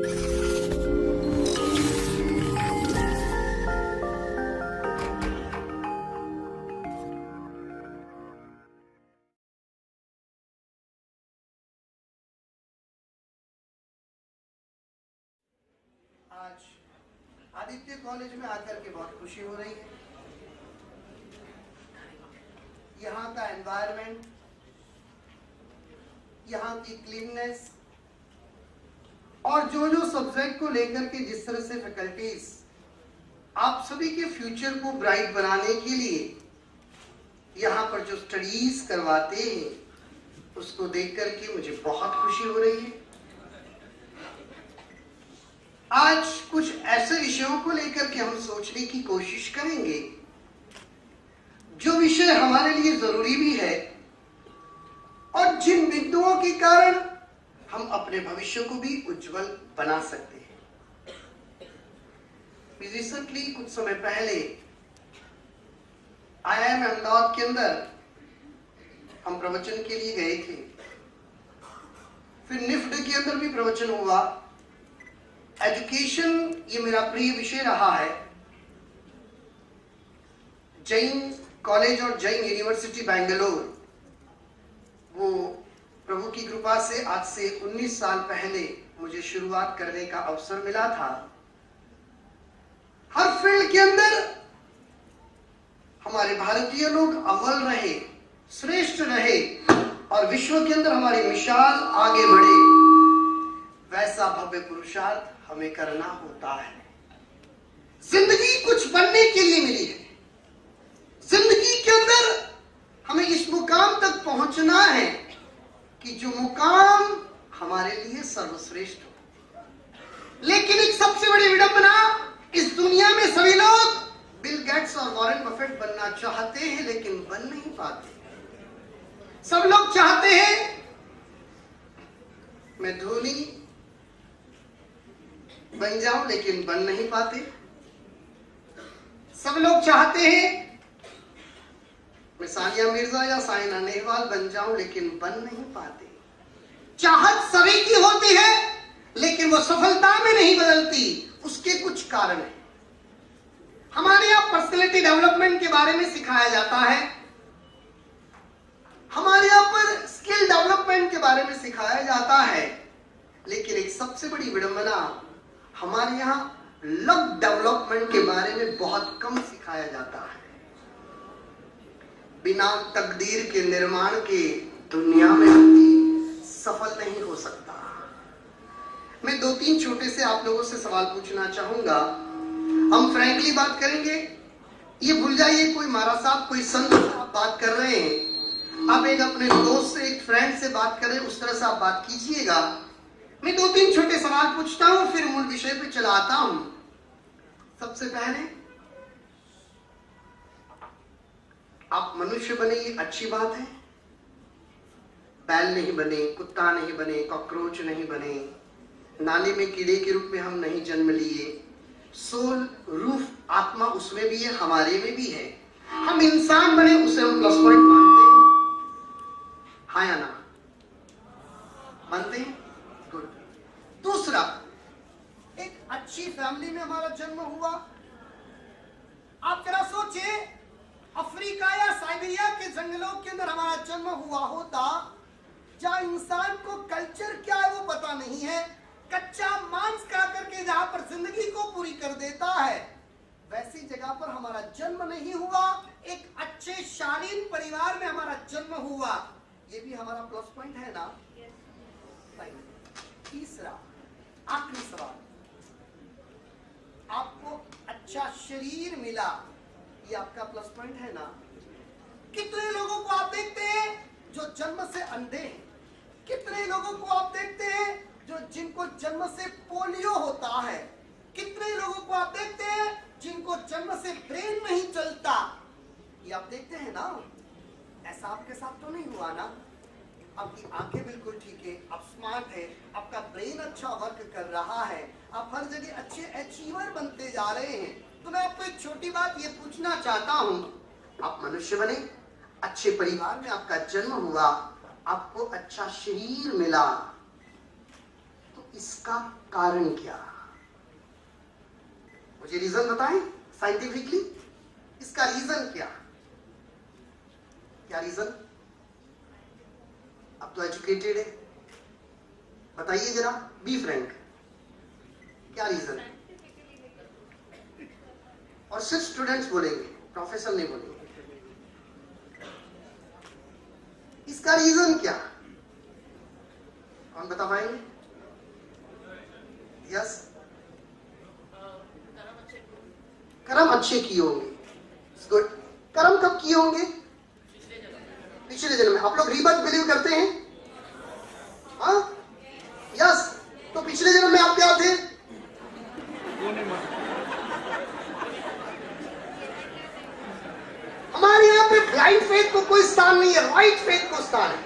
आज आदित्य कॉलेज में आकर के बहुत खुशी हो रही है। यहाँ का एनवायरनमेंट, यहाँ की क्लीननेस और जो सब्जेक्ट को लेकर के जिस तरह से फैकल्टीज आप सभी के फ्यूचर को ब्राइट बनाने के लिए यहाँ पर जो स्टडीज करवाते हैं, उसको देख करके मुझे बहुत खुशी हो रही है। आज कुछ ऐसे विषयों को लेकर के हम सोचने की कोशिश करेंगे जो विषय हमारे लिए जरूरी भी है और जिन बिंदुओं के कारण हम अपने भविष्य को भी उज्जवल बना सकते हैं। रिसेंटली कुछ समय पहले IIM अहमदाबाद के अंदर हम प्रवचन के लिए गए थे। फिर निफ्ट के अंदर भी प्रवचन हुआ। एजुकेशन ये मेरा प्रिय विषय रहा है। जैन कॉलेज और जैन यूनिवर्सिटी बेंगलोर, वो प्रभु की कृपा से आज से 19 साल पहले मुझे शुरुआत करने का अवसर मिला था। हर फील्ड के अंदर हमारे भारतीय लोग अव्वल रहे, श्रेष्ठ रहे और विश्व के अंदर हमारी मिसाल आगे बढ़े, वैसा भव्य पुरुषार्थ हमें करना होता है। जिंदगी कुछ बनने के लिए मिली है। जिंदगी के अंदर हमें इस मुकाम तक पहुंचना है कि जो मुकाम हमारे लिए सर्वश्रेष्ठ हो। लेकिन एक सबसे बड़ी विडंबना, इस दुनिया में सभी लोग बिल गेट्स और वॉरेन बफेट बनना चाहते हैं लेकिन बन नहीं पाते। सब लोग चाहते हैं मैं धोनी बन जाऊं लेकिन बन नहीं पाते। सब लोग चाहते हैं मैं सानिया मिर्जा या साइना नेहवाल बन जाऊं लेकिन बन नहीं पाते। चाहत सभी की होती है लेकिन वो सफलता में नहीं बदलती। उसके कुछ कारण हैं। हमारे यहाँ पर्सनैलिटी डेवलपमेंट के बारे में सिखाया जाता है। हमारे यहाँ पर स्किल डेवलपमेंट के बारे में सिखाया जाता है। लेकिन एक सबसे बड़ी विडंबना, हमारे यहाँ लक डेवलपमेंट के बारे में बहुत कम सिखाया जाता है। बिना तकदीर के निर्माण के दुनिया में व्यक्ति सफल नहीं हो सकता। मैं 2-3 छोटे से आप लोगों से सवाल पूछना चाहूंगा। हम फ्रैंकली बात करेंगे। ये भूल जाइए कोई महाराज साहब, कोई संत से आप बात कर रहे हैं, आप एक अपने दोस्त से, एक फ्रेंड से बात करें, उस तरह से आप बात कीजिएगा। मैं 2-3 छोटे सवाल पूछता हूं, फिर मूल विषय पे चला आता हूं। सबसे पहले, आप मनुष्य बने ये अच्छी बात है। बैल नहीं बने, कुत्ता नहीं बने, कॉकरोच नहीं बने, नाली में कीड़े के रूप में हम नहीं जन्म लिए। सोल, रूह, आत्मा उसमें भी है, हमारे में भी है। हम इंसान बने, उसे हम प्लस पॉइंट मानते हैं, हाँ या ना? मानते हैं? गुड। दूसरा, एक अच्छी फैमिली में हमारा जन्म हुआ। आप जरा सोचिए, अफ्रीका या साइबेरिया के जंगलों के अंदर हमारा जन्म हुआ होता, जहां इंसान को कल्चर क्या है वो पता नहीं है, कच्चा मांस खा करके जहां पर जिंदगी को पूरी कर देता है, वैसी जगह पर हमारा जन्म नहीं हुआ। एक अच्छे शालीन परिवार में हमारा जन्म हुआ, ये भी हमारा प्लस पॉइंट है ना? तीसरा, आखिरी सवाल, आपको अच्छा शरीर मिला, ये आपका प्लस पॉइंट है ना? कितने लोगों को आप देखते हैं जो जन्म से अंधे हैं? कितने लोगों को आप देखते हैं जो जिनको जन्म से पोलियो होता है? कितने लोगों को आप देखते हैं जिनको जन्म से ब्रेन नहीं चलता? ये आप देखते हैं ना? ऐसा आपके साथ तो नहीं हुआ ना? आपकी आंखें बिल्कुल ठीक है, आप स्मार्ट है, आपका ब्रेन अच्छा वर्क कर रहा है, आप हर जगह अच्छे अचीवर बनते जा रहे हैं। तो मैं आपको एक छोटी बात ये पूछना चाहता हूं, आप मनुष्य बने, अच्छे परिवार में आपका जन्म हुआ, आपको अच्छा शरीर मिला, तो इसका कारण क्या? मुझे रीजन बताएं साइंटिफिकली, इसका रीजन क्या? क्या रीजन? अब तो एजुकेटेड है, बताइए जरा, बी फ्रैंक, क्या रीजन? और सिर्फ स्टूडेंट्स बोलेंगे, प्रोफेसर नहीं बोलेंगे। इसका रीजन क्या? कौन बता पाएंगे? यस, कर्म अच्छे किए होंगे। गुड। कर्म कब किए होंगे? पिछले जन्म में। आप लोग रीबर्थ बिलीव करते हैं? हाँ, यस। तो पिछले जन्म में आप क्या थे? हमारे यहाँ पे ब्लाइंड फेथ को कोई स्थान नहीं है, राइट फेथ को स्थान है।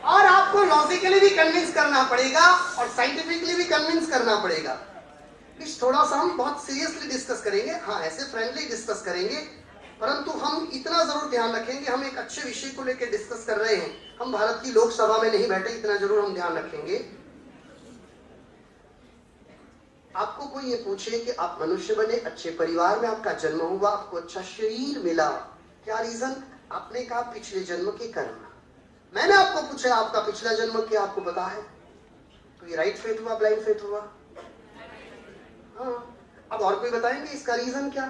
और आपको लॉजिकली भी कन्विंस करना पड़ेगा और साइंटिफिकली भी कन्विंस करना पड़ेगा। प्लीज थोड़ा सा हम बहुत सीरियसली डिस्कस करेंगे, हाँ ऐसे फ्रेंडली डिस्कस करेंगे, परंतु हम इतना जरूर ध्यान रखेंगे, हम एक अच्छे विषय को लेकर डिस्कस कर रहे हैं, हम भारत की लोकसभा में नहीं बैठे, इतना जरूर हम ध्यान रखेंगे। आपको कोई ये पूछे कि आप मनुष्य बने, अच्छे परिवार में आपका जन्म हुआ, आपको अच्छा शरीर मिला, क्या रीजन? आपने कहा पिछले जन्म के कर्म। मैंने आपको पूछा आपका पिछला जन्म क्या, आपको पता है? तो ये राइट फेथ हुआ, ब्लाइंड फेथ हुआ? हाँ। अब और कोई बताएंगे इसका रीजन क्या?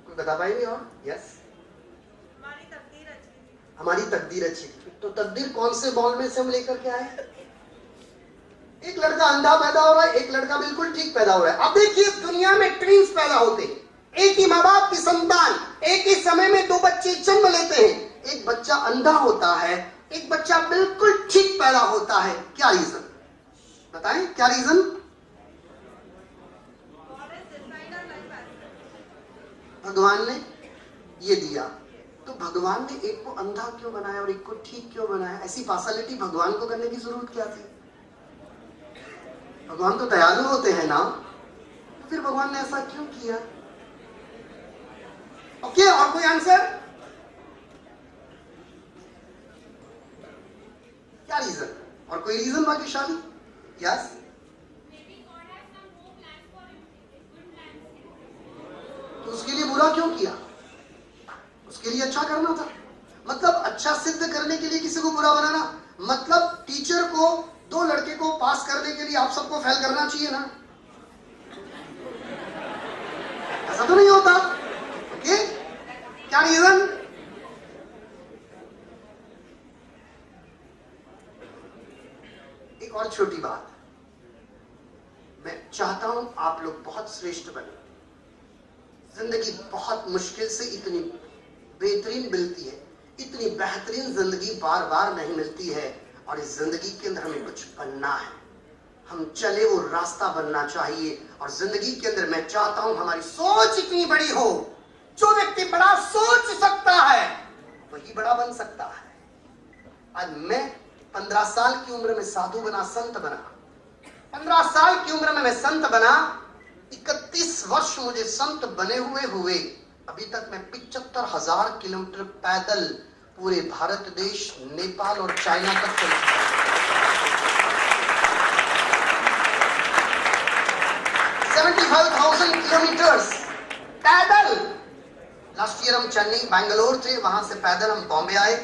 कोई बता पाएंगे? और यस, हमारी तकदीर अच्छी थी। तो तकदीर कौन से बॉल में से हम लेकर के आए? एक लड़का अंधा पैदा हो रहा है, एक लड़का बिल्कुल ठीक पैदा हो रहा है। अब देखिए दुनिया में ट्विंस पैदा होते हैं, एक ही माँ बाप की संतान, एक ही समय में दो बच्चे जन्म लेते हैं। एक बच्चा अंधा होता है, एक बच्चा बिल्कुल ठीक पैदा होता है। क्या रीजन? बताएं क्या रीजन? भगवान ने ये दिया, तो भगवान ने एक को अंधा क्यों बनाया और एक को ठीक क्यों बनाया? ऐसी पार्शलिटी भगवान को करने की जरूरत क्या थी? भगवान तो दयालु होते हैं ना, तो फिर भगवान ने ऐसा क्यों किया? ओके, और कोई आंसर? क्या रीजन? और कोई रीजन भाग्यशाली? यस, तो उसके लिए बुरा क्यों किया? उसके लिए अच्छा करना था। मतलब अच्छा सिद्ध करने के लिए किसी को बुरा बनाना, मतलब टीचर को दो लड़के को पास करने के लिए आप सबको फेल करना चाहिए ना? ऐसा तो नहीं होता। ओके, क्या रीजन? एक और छोटी बात, मैं चाहता हूं आप लोग बहुत श्रेष्ठ बने। जिंदगी बहुत मुश्किल से इतनी बेहतरीन मिलती है, इतनी बेहतरीन जिंदगी बार बार नहीं मिलती है, और इस जिंदगी के अंदर हमें कुछ बनना है। हम चले वो रास्ता बनना चाहिए, और जिंदगी के अंदर मैं चाहता हूं हमारी सोच इतनी बड़ी हो, जो व्यक्ति बड़ा सोच सकता है वही बड़ा बन सकता है। आज मैं 15 साल की उम्र में साधु बना, संत बना। 15 साल की उम्र में मैं संत बना, 31 वर्ष मुझे संत बने हुए अभी तक मैं 75,000 किलोमीटर पैदल पूरे भारत देश, नेपाल और चाइना तक चल चुका। 75,000 किलोमीटर्स पैदल। लास्ट ईयर हम चेन्नई, बैंगलोर थे, वहां से पैदल हम बॉम्बे आए।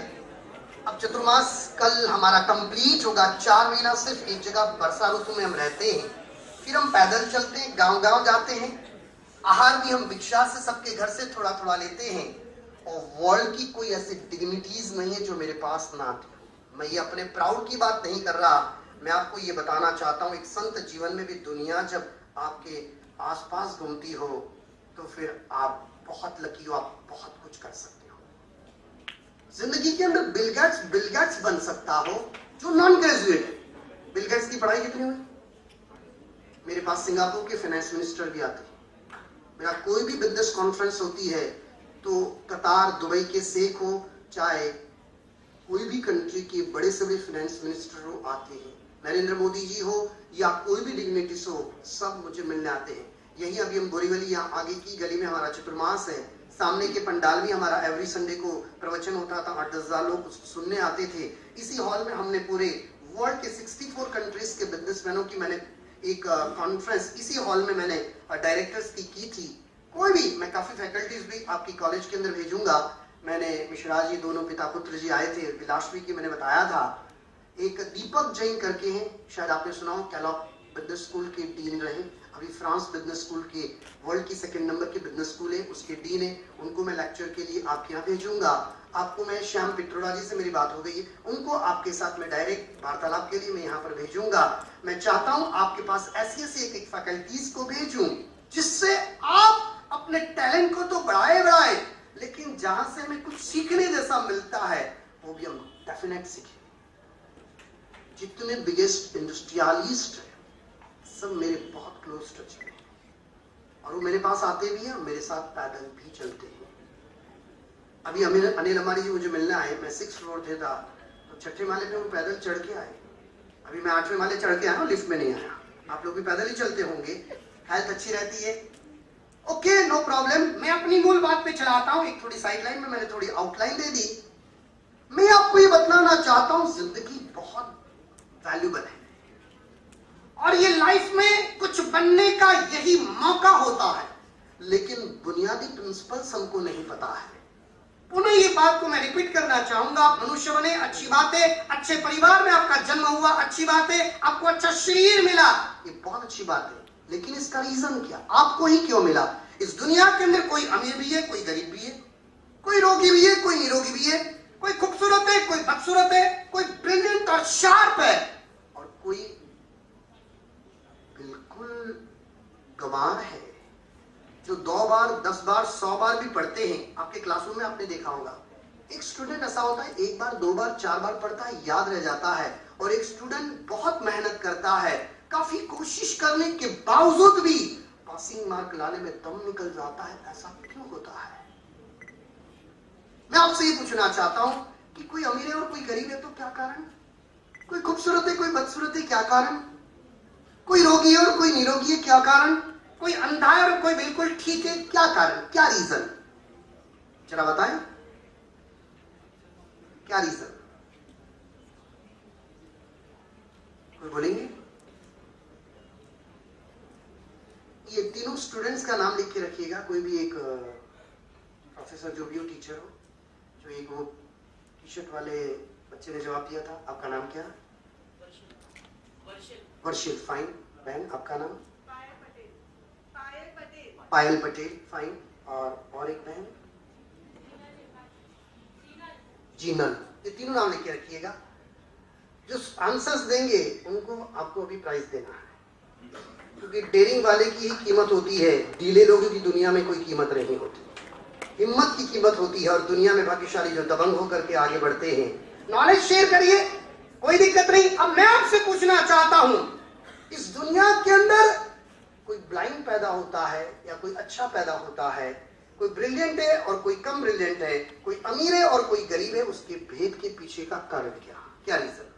अब चतुर्मास कल हमारा कंप्लीट होगा, 4 महीना सिर्फ एक जगह वर्षा ऋतु में हम रहते हैं, फिर हम पैदल चलते हैं, गांव-गांव जाते हैं। आहार भी हम भिक्षा से सबके घर से थोड़ा थोड़ा लेते हैं, और वर्ल्ड की कोई ऐसी डिग्निटीज नहीं है जो मेरे पास ना थी। मैं ये अपने प्राउड की बात नहीं कर रहा, मैं आपको ये बताना चाहता हूँ, एक संत जीवन में भी दुनिया जब आपके आसपास घूमती हो तो फिर आप बहुत लकी हो, आप बहुत कुछ कर सकते हो। जिंदगी के अंदर बिल गेट्स बन सकता हो जो नॉन ग्रेजुएट है। बिल गेट्स की पढ़ाई कितनी हुई? मेरे पास सिंगापुर के फाइनेंस मिनिस्टर भी आते हैं। मेरा कोई भी बिजनेस कॉन्फ्रेंस होती है तो कतार, दुबई के शेख हो, चाहे कोई भी कंट्री के बड़े से बड़े फाइनेंस मिनिस्टर हो, आते हैं। नरेंद्र मोदी जी हो या कोई भी डिग्निटीज हो, सब मुझे मिलने आते हैं। यही अभी हम बोरीवली यहाँ आगे की गली में हमारा चतुर्मास है, सामने के पंडाल भी हमारा एवरी संडे को प्रवचन होता था, 8-10 हजार लोग सुनने आते थे। इसी हॉल में हमने पूरे वर्ल्ड के 64 कंट्रीज के बिजनेसमैनों की मैंने एक कॉन्फ्रेंस इसी हॉल में मैंने डायरेक्टर्स की थी। कोई भी, मैं काफी फैकल्टीज भी आपकी कॉलेज के अंदर भेजूंगा। मैंने मिश्रा जी, दोनों पिता पुत्र जी आए थे, विलासवी की मैंने बताया था। एक दीपक जैन करके हैं, शायद आपने सुना हो, कैलॉग बिजनेस स्कूल के डीन रहे, अभी फ्रांस बिजनेस स्कूल के वर्ल्ड की 2nd नंबर के बिजनेस स्कूल है, उसके डीन है। उनको मैं लेक्चर के लिए आपके यहाँ भेजूंगा। आपको मैं श्याम पिट्रोड़ा जी से मेरी बात हो गई है, उनको आपके साथ मैं डायरेक्ट वार्तालाप के लिए मैं यहाँ पर भेजूंगा। मैं चाहता हूँ आपके पास ऐसी ऐसी एक फैकल्टीज को भेजूं जिससे आप अपने टैलेंट को तो बढ़ाए, लेकिन जहां से हमें कुछ सीखने जैसा मिलता है वो भी हम डेफिनेट सीखें। जितने बिगेस्ट इंडस्ट्रियलिस्ट हैं सब मेरे बहुत क्लोज टच में, और वो मेरे पास आते भी हैं, मेरे साथ पैदल भी चलते हैं। अभी अनिल अमारी जी मुझे मिलने आए, मैं 6th फ्लोर थे था, तो 6ठे माले पे वो पैदल चढ़ के आए। अभी मैं 8वें माले चढ़ के आया हूँ, लिफ्ट में नहीं आया। आप लोग भी पैदल ही चलते होंगे, हेल्थ अच्छी रहती है। Okay, no problem. मैं अपनी मूल बात पे चलाता हूँ। एक थोड़ी साइडलाइन में मैंने थोड़ी आउटलाइन दे दी। मैं आपको ये बताना चाहता हूँ जिंदगी बहुत वैल्यूबल है, और ये लाइफ में कुछ बनने का यही मौका होता है, लेकिन बुनियादी प्रिंसिपल्स हमको नहीं पता है। पुनः ये बात को मैं रिपीट करना चाहूंगा। आप मनुष्य बने, अच्छी बात है, अच्छे परिवार में आपका जन्म हुआ, अच्छी बात है, आपको अच्छा शरीर मिला, ये बहुत अच्छी बात है, लेकिन इसका रीजन क्या? आपको ही क्यों मिला? इस दुनिया के अंदर कोई अमीर भी है, कोई गरीब भी है, कोई रोगी भी है, कोई निरोगी भी है, कोई खूबसूरत है, कोई बदसूरत है, कोई ब्रिलियंट और शार्प है, और कोई बिल्कुल गंवार है जो 2 बार 10 बार 100 बार भी पढ़ते हैं। आपके क्लासरूम में आपने देखा होगा, एक स्टूडेंट ऐसा होता है 1 बार 2 बार 4 बार पढ़ता है, याद रह जाता है, और एक स्टूडेंट बहुत मेहनत करता है, काफी कोशिश करने के बावजूद भी पासिंग मार्क लाने में दम निकल जाता है। ऐसा क्यों होता है? मैं आपसे ये पूछना चाहता हूं कि कोई अमीर है और कोई गरीब है तो क्या कारण? कोई खूबसूरत है, कोई बदसूरत है, क्या कारण? कोई रोगी है और कोई निरोगी है, क्या कारण? कोई अंधा है और कोई बिल्कुल ठीक है, क्या कारण? क्या रीजन? जरा बताएं, क्या रीजन? कोई बोलेंगे? ये तीनों स्टूडेंट्स का नाम लिख के रखिएगा। कोई भी एक प्रोफेसर जो भी हो, टीचर हो, जो एक वो टी शर्ट वाले बच्चे ने जवाब दिया था। आपका नाम क्या? वर्षिल। फाइन। बहन, आपका नाम? पायल पटेल। फाइन। और एक बहन? जीनल। ये तीनों नाम लिख के रखिएगा। जो आंसर्स देंगे उनको आपको अभी प्राइज देना है, क्योंकि डेयरिंग वाले की ही कीमत होती है, ढीले लोगों की दुनिया में कोई कीमत नहीं होती। हिम्मत की कीमत होती है, और दुनिया में भाग्यशाली जो दबंग होकर के आगे बढ़ते हैं। नॉलेज शेयर करिए, कोई दिक्कत नहीं। अब मैं आपसे पूछना चाहता हूं, इस दुनिया के अंदर कोई ब्लाइंड पैदा होता है या कोई अच्छा पैदा होता है, कोई ब्रिलियंट है और कोई कम ब्रिलियंट है, कोई अमीर है और कोई गरीब है, उसके भेद के पीछे का कारण क्या रीजन?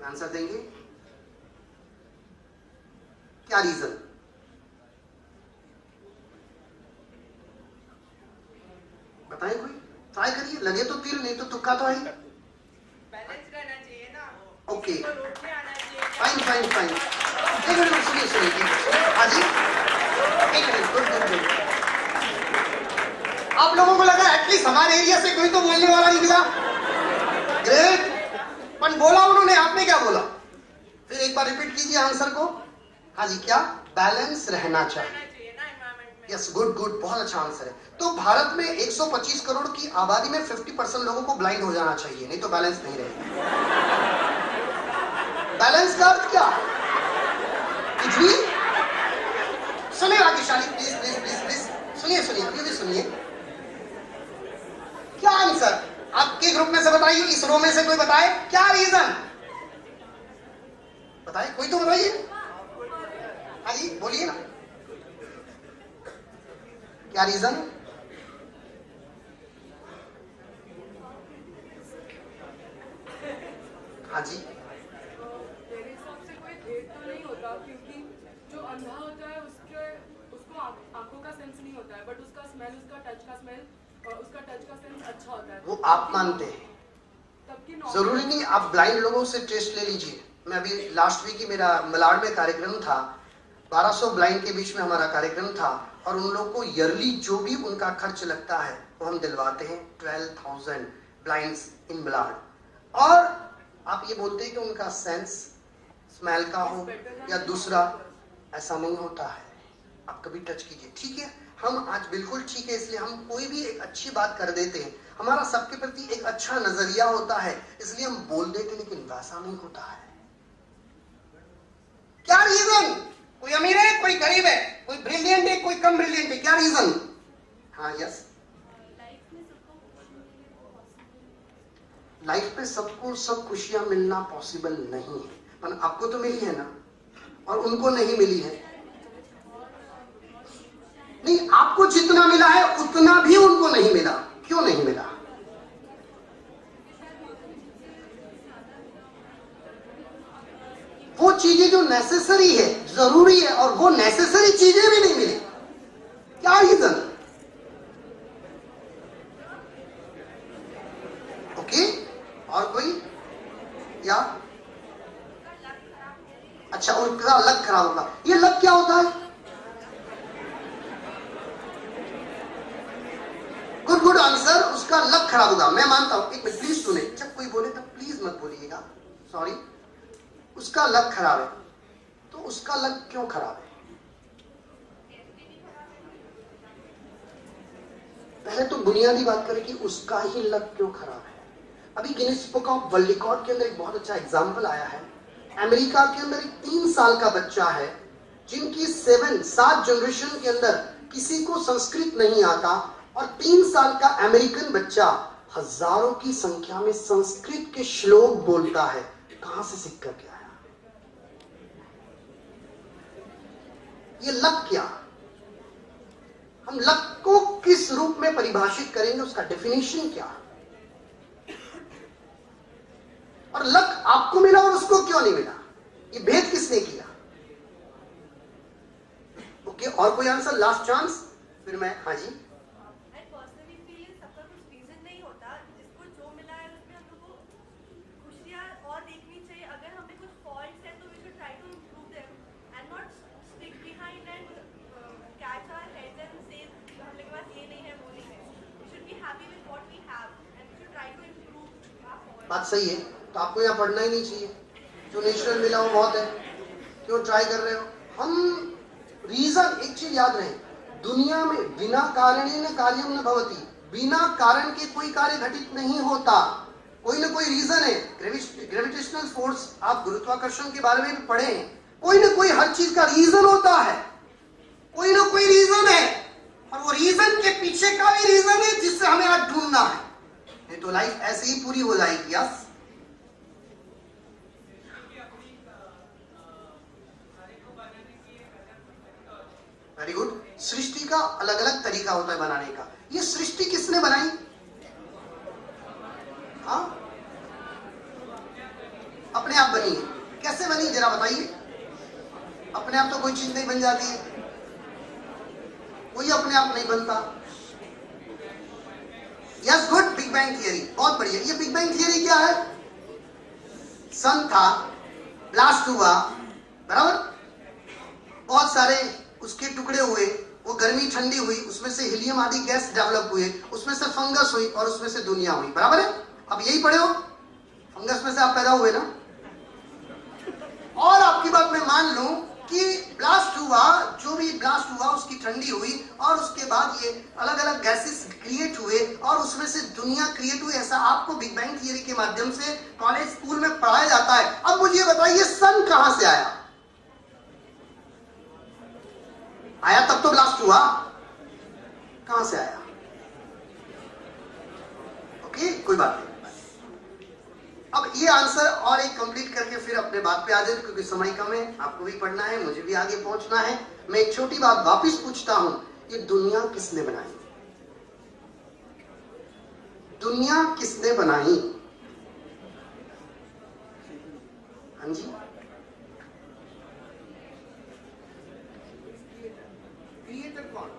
आंसर देंगे? क्या रीजन? बताएं, कोई ट्राई करिए। लगे तो तीर, नहीं तो तुक्का तो है। बैलेंस रहना चाहिए ना। ओके, रोकने आना चाहिए। फाइन। एक मिनट सुनिए। हाँ जी, एक मिनट, गुड। आप लोगों को लगा एटलीस्ट हमारे एरिया से कोई तो बोलने वाला निकला? ग्रेट। पर बोला उन्होंने, आपने क्या बोला? फिर एक बार रिपीट कीजिए आंसर को। हाँ जी, क्या? बैलेंस रहना चाहिए। यस, गुड, बहुत अच्छा आंसर है। तो भारत में 125 करोड़ की आबादी में 50% लोगों को ब्लाइंड हो जाना चाहिए, नहीं तो बैलेंस नहीं रहेगा। बैलेंस का अर्थ क्या? कुछ भी सुने भाग्यशाली, प्लीज सुनिए, अभी भी सुनिए। क्या आंसर? आपके ग्रुप में से बताइए, इस रो में से कोई बताए क्या रीजन? बताइए, कोई तो बताइए। हाँ जी, बोलिए ना, क्या रीजन? हाँ जी, मेरे हिसाब से कोई भेद तो नहीं होता, क्योंकि जो अंधा होता है उसको आंखों का सेंस नहीं होता है, बट उसका टच का सेंस अच्छा होता है। वो आप मानते हैं? तब की जरूरी नहीं, आप ब्लाइंड लोगों से टेस्ट ले लीजिए। मैं अभी लास्ट वीक ही मेरा मलाड में कार्यक्रम था, 1200 ब्लाइंड के बीच में हमारा कार्यक्रम था, और उन लोगों को ईयरली जो भी उनका खर्च लगता है वो हम दिलवाते हैं, 12,000 ब्लाइंड्स इन मलाड। और आप ये बोलते हैं कि उनका सेंस स्मेल का हो या दूसरा, ऐसा नहीं होता है। आप कभी टच कीजिए, ठीक है? हम आज बिल्कुल ठीक है, इसलिए हम कोई भी एक अच्छी बात कर देते हैं, हमारा सबके प्रति एक अच्छा नजरिया होता है, इसलिए हम बोल देते, लेकिन वैसा नहीं होता है। क्या रीजन? कोई अमीर है, कोई गरीब है, कोई ब्रिलियंट है, कोई कम ब्रिलियंट है, क्या रीजन? हाँ, यस। लाइफ में सबको सब खुशियां मिलना पॉसिबल नहीं है, पर आपको तो मिली है ना, और उनको नहीं मिली है। नहीं, आपको जितना मिला है उतना भी उनको नहीं मिला। क्यों नहीं मिला? वो चीजें जो नेसेसरी है, जरूरी है, और वो नेसेसरी चीजें भी नहीं मिली। क्या रीजन? ओके, और कोई? या अच्छा, उनका लक खराब होगा। ये लक क्या होता है? गुड आंसर, उसका लक खराब होगा, मैं मानता हूं। एक मिनट प्लीज सुने, जब कोई बोले तब प्लीज मत बोलिएगा, सॉरी। उसका लक खराब है, तो उसका लक क्यों खराब है? पहले तो बुनियादी बात करें कि उसका ही लक क्यों खराब है। अभी Guinness book of world record के अंदर एक बहुत अच्छा एग्जांपल आया है। अमेरिका के अंदर एक 3 साल का बच्चा है, जिनकी 7 जनरेशन के अंदर किसी को संस्कृत नहीं आता, और 3 साल का अमेरिकन बच्चा हजारों की संख्या में संस्कृत के श्लोक बोलता है। कहां से सीख कर के आया? ये लक क्या? हम लक को किस रूप में परिभाषित करेंगे, उसका डेफिनेशन क्या? और लक आपको मिला और उसको क्यों नहीं मिला? ये भेद किसने किया? ओके, और कोई आंसर? लास्ट चांस, फिर मैं। हाँ जी। बात सही है, तो आपको यहाँ पढ़ना ही नहीं चाहिए, जो नेशनल मिला वो बहुत है, क्यों ट्राई कर रहे हो? हम रीजन, एक चीज याद रहे, दुनिया में बिना कारणेन कार्यम न भवति, बिना कारण के कोई कार्य घटित नहीं होता। कोई ना कोई रीजन है। ग्रेविटेशनल फोर्स, आप गुरुत्वाकर्षण के बारे में भी पढ़े हैं, कोई ना कोई हर चीज का रीजन होता है, कोई ना कोई रीजन है, और वो रीजन के पीछे का भी रीजन है जिससे हमें आज ढूंढना है, नहीं तो लाइफ ऐसे ही पूरी हो जाएगी। Yes, very good. सृष्टि का अलग अलग तरीका होता है बनाने का। ये सृष्टि किसने बनाई? हाँ, अपने आप बनी है। कैसे बनी जरा बताइए? अपने आप तो कोई चीज नहीं बन जाती है, कोई अपने आप नहीं बनता। Yes, good, big bang theory, बहुत बढ़िया। ये बिग बैंग थियरी क्या है? सन था, ब्लास्ट हुआ, बराबर, बहुत सारे उसके टुकड़े हुए, वो गर्मी ठंडी हुई, उसमें से हीलियम आदि गैस डेवलप हुए, उसमें से फंगस हुई, और उसमें से दुनिया हुई, बराबर है? अब यही पढ़े हो, फंगस में से आप पैदा हुए ना। और आपकी बात मैं मान लूं कि ब्लास्ट हुआ, जो भी ब्लास्ट हुआ उसकी ठंडी हुई, और उसके बाद ये अलग अलग गैसेस क्रिएट हुए, और उसमें से दुनिया क्रिएट हुई। ऐसा आपको बिग बैंग थियरी के माध्यम से कॉलेज स्कूल में पढ़ाया जाता है। अब मुझे बताइए, सन कहां से आया? आया तब तो ब्लास्ट हुआ, कहां से आया? ओके, कोई बात नहीं। अब ये आंसर और एक कंप्लीट करके फिर अपने बात पे आ जाए, क्योंकि समय कम है, आपको भी पढ़ना है, मुझे भी आगे पहुंचना है। मैं एक छोटी बात वापस पूछता हूं, ये दुनिया किसने बनाई? दुनिया किसने बनाई? हाँ जी, क्रिएटर कौन?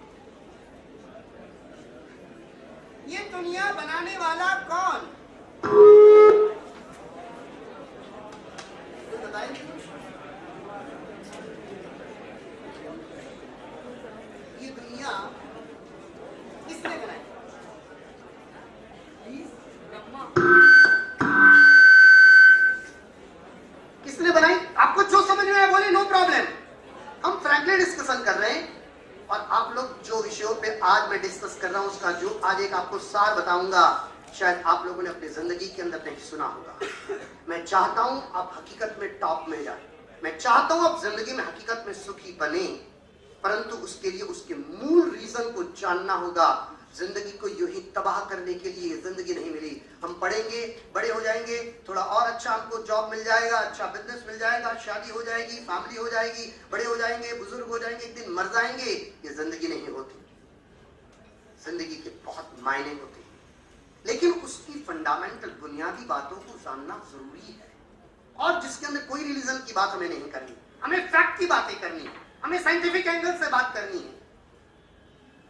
ये दुनिया बनाने वाला कौन? बताएंगे कुछ? ये दुनिया किसने बनाई? ब्रह्मा। किसने बनाई? आपको जो समझ में आया बोले, नो प्रॉब्लम। हम फ्रैंकली डिस्कशन कर रहे हैं और आप लोग जो विषयों पे आज मैं डिस्कस कर रहा हूं उसका जो आज एक आपको सार बताऊंगा, शायद आप लोगों ने अपनी जिंदगी के अंदर नहीं सुना होगा। मैं चाहता हूं आप हकीकत में टॉप में जाए, मैं चाहता हूं आप जिंदगी में हकीकत में सुखी बने, परंतु उसके लिए उसके मूल रीजन को जानना होगा। जिंदगी को यूं ही तबाह करने के लिए जिंदगी नहीं मिली। हम पढ़ेंगे, बड़े हो जाएंगे, थोड़ा और अच्छा हमको जॉब मिल जाएगा, अच्छा बिजनेस मिल जाएगा, शादी हो जाएगी, फैमिली हो जाएगी, बड़े हो जाएंगे, बुजुर्ग हो जाएंगे, एक दिन मर जाएंगे। ये जिंदगी नहीं होती। जिंदगी के बहुत मायने होते हैं, लेकिन उसकी फंडामेंटल बुनियादी बातों को जानना जरूरी है। और जिसके अंदर कोई रिलीजन की बात हमें नहीं करनी, हमें फैक्ट की बातें करनी है, हमें साइंटिफिक एंगल से बात करनी है।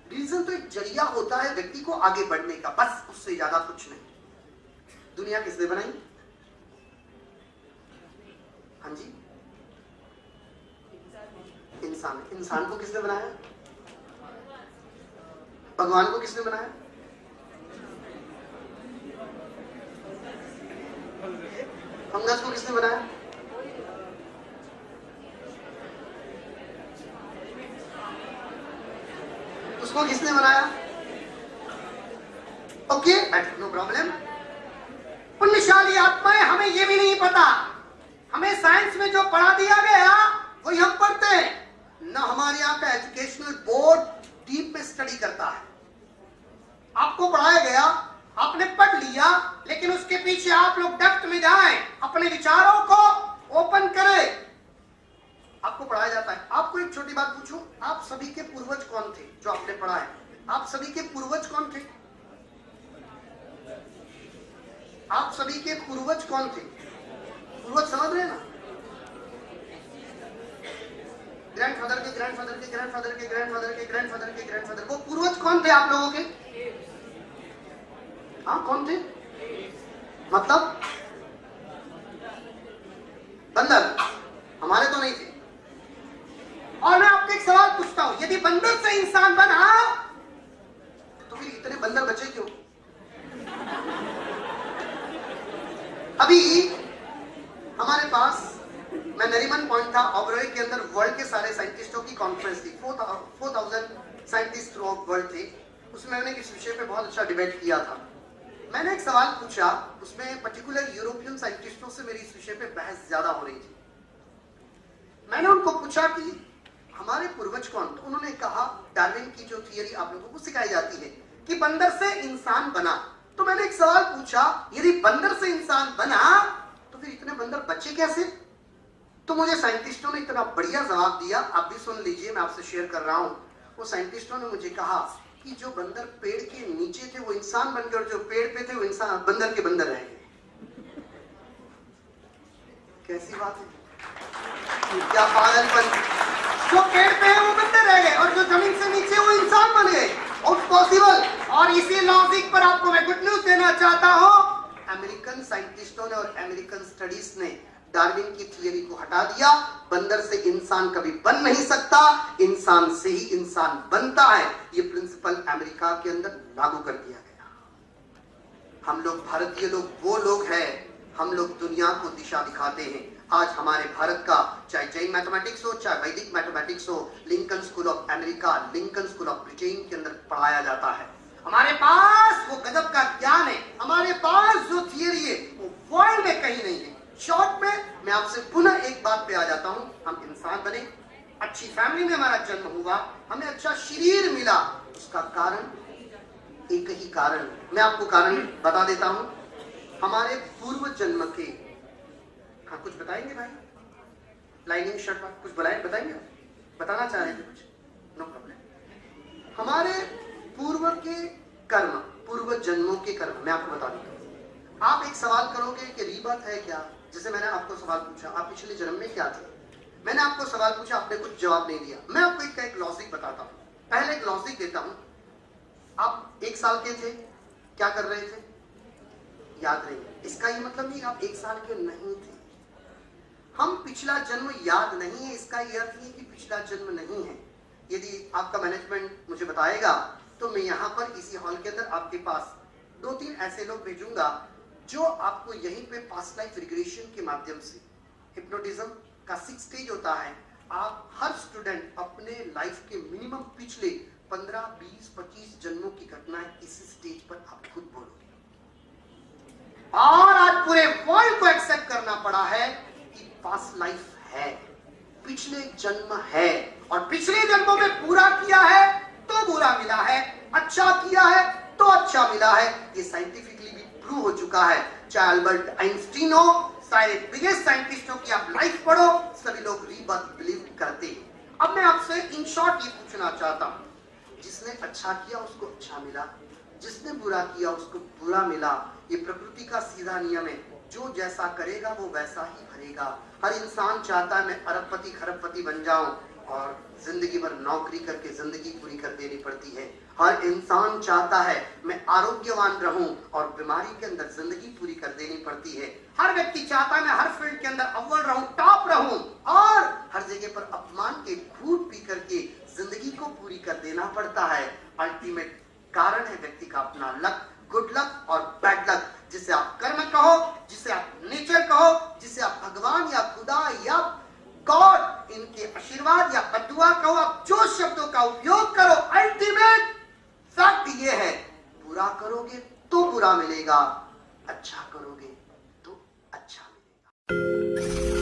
रीजन तो एक जरिया होता है व्यक्ति को आगे बढ़ने का, बस उससे ज्यादा कुछ नहीं। दुनिया किसने बनाई? हाँ जी, इंसान। इंसान को किसने बनाया? भगवान को किसने बनाया? फंगस को किसने बनाया? उसको किसने बनाया? Okay, no problem. पुण्यशाली आत्माएं, हमें यह भी नहीं पता, हमें साइंस में जो पढ़ा दिया गया वही हम पढ़ते हैं। ना हमारे यहाँ का एजुकेशनल बोर्ड डीप में स्टडी करता है। आपको पढ़ाया गया, आपने पढ़ लिया, लेकिन उसके पीछे आप लोग डेप्थ में जाएं, अपने विचारों को ओपन करें। आपको पढ़ाया जाता है। आपको एक छोटी बात पूछूं, आप सभी के पूर्वज कौन थे जो आपने पढ़ा है? आप सभी के पूर्वज कौन थे? आप सभी के पूर्वज कौन थे? पूर्वज समझ रहे हैं ना? ग्रैंडफादर के ग्रैंडफादर के ग्रैंडफादर के ग्रैंडफादर के ग्रैंडफादर के ग्रैंडफादर, वो पूर्वज कौन थे आप लोगों के? हाँ, कौन थे? मतलब बंदर? हमारे तो नहीं थे। और मैं आपको एक सवाल पूछता हूं, यदि बंदर से इंसान बना तो फिर इतने बंदर बचे क्यों? अभी हमारे पास, मैं नरीमन पॉइंट था, ओबरॉय के अंदर वर्ल्ड के सारे साइंटिस्टों की कॉन्फ्रेंस थी। 4000 साइंटिस्ट थ्रू आउट वर्ल्ड थे। उसमें मैंने इस विषय पे बहुत अच्छा डिबेट किया था। मैंने एक सवाल पूछा, उसमें पर्टिकुलर यूरोपियन साइंटिस्टों से मेरी इस विषय पे बहस ज्यादा हो रही थी। मैंने उनको पूछा कि हमारे पूर्वज कौन? तो उन्होंने कहा, डार्विन की जो थियरी आप लोगों को सिखाई जाती है कि बंदर से इंसान बना। तो मैंने एक सवाल पूछा, यदि बंदर से इंसान बना तो फिर इतने बंदर बचे कैसे? तो मुझे साइंटिस्टों ने इतना बढ़िया जवाब दिया, आप भी सुन लीजिए, मैं आपसे शेयर कर रहा हूं। वो साइंटिस्टों ने मुझे कहा कि जो बंदर पेड़ के नीचे थे वो इंसान बन गए, और जो पेड़ पे थे वो इंसान बंदर के बंदर रह गए। कैसी बात है? क्या पागलपन! जो पेड़ पे है वो बंदर रह गए, और जो जमीन से नीचे वो इंसान बन गए। Out possible. और इसी लॉजिक पर आपको मैं गुड न्यूज देना चाहता हूं। अमेरिकन साइंटिस्टों ने और अमेरिकन स्टडीज ने डार्विन की थियरी को हटा दिया। बंदर से इंसान कभी बन नहीं सकता, इंसान से ही इंसान बनता है। ये प्रिंसिपल अमेरिका के अंदर लागू कर दिया गया। हम लोग भारतीय लोग वो लोग हैं, हम लोग दुनिया को दिशा दिखाते हैं। आज हमारे भारत का चाहे जैन मैथमेटिक्स हो, चाहे वैदिक मैथमेटिक्स हो, Lincoln school of America, Lincoln school of Britain के अंदर पढ़ाया जाता है। हमारे पास वो गजब का ज्ञान है, हमारे पास जो थियरी है वो वर्ल्ड में कहीं नहीं है। शॉर्ट में मैं आपसे पुनः एक बात पे आ जाता हूं, हम इंसान बने, अच्छी फैमिली में हमारा जन्म हुआ, हमें अच्छा शरीर मिला, उसका कारण एक ही कारण, मैं आपको कारण बता देता हूं। हमारे पूर्व जन्म के, हाँ कुछ बताएंगे भाई? लाइनिंग शर्ट में कुछ बताएंगे? बताना चाह रहे थे कुछ? No problem. हमारे पूर्व के कर्म, पूर्व जन्मों के कर्म मैं आपको बता देता हूं। आप एक सवाल करोगे कि रीबर्थ है क्या? जैसे मैंने आपको सवाल पूछा, आप पिछले जन्म में क्या थे? मैंने आपको सवाल पूछा, आपने कुछ जवाब नहीं दिया। मैं आपको एक लॉजिक बताता हूं। पहले एक लॉजिक देता हूं। आप 1 साल के थे, क्या कर रहे थे? याद नहीं। इसका ये मतलब नहीं आप 1 साल के नहीं थे। हम पिछला जन्म याद नहीं है, इसका यह अर्थ नहीं कि पिछला जन्म नहीं है। यदि आपका मैनेजमेंट मुझे बताएगा तो मैं यहाँ पर इसी हॉल के अंदर आपके पास 2-3 ऐसे लोग भेजूंगा जो आपको यहीं पे पास्ट लाइफ रिग्रेशन के माध्यम से, हिप्नोटिज्म का 6 स्टेज होता है, आप हर स्टूडेंट अपने लाइफ के मिनिमम पिछले 15, 20, 25 जन्मों की घटनाएं इसी स्टेज पर आप खुद बोलोगे। और आज पूरे वर्ल्ड को एक्सेप्ट करना पड़ा है कि पास्ट लाइफ है, पिछले जन्म है, और पिछले जन्मों में बुरा किया है तो बुरा मिला है, अच्छा किया है तो अच्छा मिला है। ये साइंटिफिकली भी प्रूव हो चुका है। चाहे अल्बर्ट आइंस्टीन हो, सारे बिगेस्ट साइंटिस्टों की आप लाइफ पढ़ो, सभी लोग रीबर्थ बिलीव करते हैं। अब मैं आपसे इन शॉर्ट ये पूछना चाहता हूं, जिसने अच्छा किया उसको अच्छा मिला, जिसने बुरा किया उसको बुरा मिला। ये प्रकृति का सीधा नियम है, जो जैसा करेगा वो वैसा ही भरेगा। हर इंसान चाहता है मैं अरबपति खरबपति बन जाऊं, और जिंदगी भर नौकरी करके जिंदगी पूरी कर देनी पड़ती है। हर इंसान चाहता है मैं आरोग्यवान रहूं, और बीमारी के अंदर जिंदगी पूरी कर देनी पड़ती है। हर व्यक्ति चाहता है मैं हर फील्ड के अंदर अव्वल रहूं, टॉप रहूं, और हर जगह पर अपमान के घूंट पी करके जिंदगी को पूरी कर देना पड़ता है। अल्टीमेट कारण है व्यक्ति का अपना लक, गुड लक और बैड लक, जिसे आप कर्म कहो, जिसे आप नेचर कहो, जिसे आप भगवान या खुदा या गॉड, इनके आशीर्वाद या बद्दुआ कहो, आप जो शब्दों का उपयोग करो, अल्टीमेट फैक्ट ये है, बुरा करोगे तो बुरा मिलेगा, अच्छा करोगे तो अच्छा मिलेगा।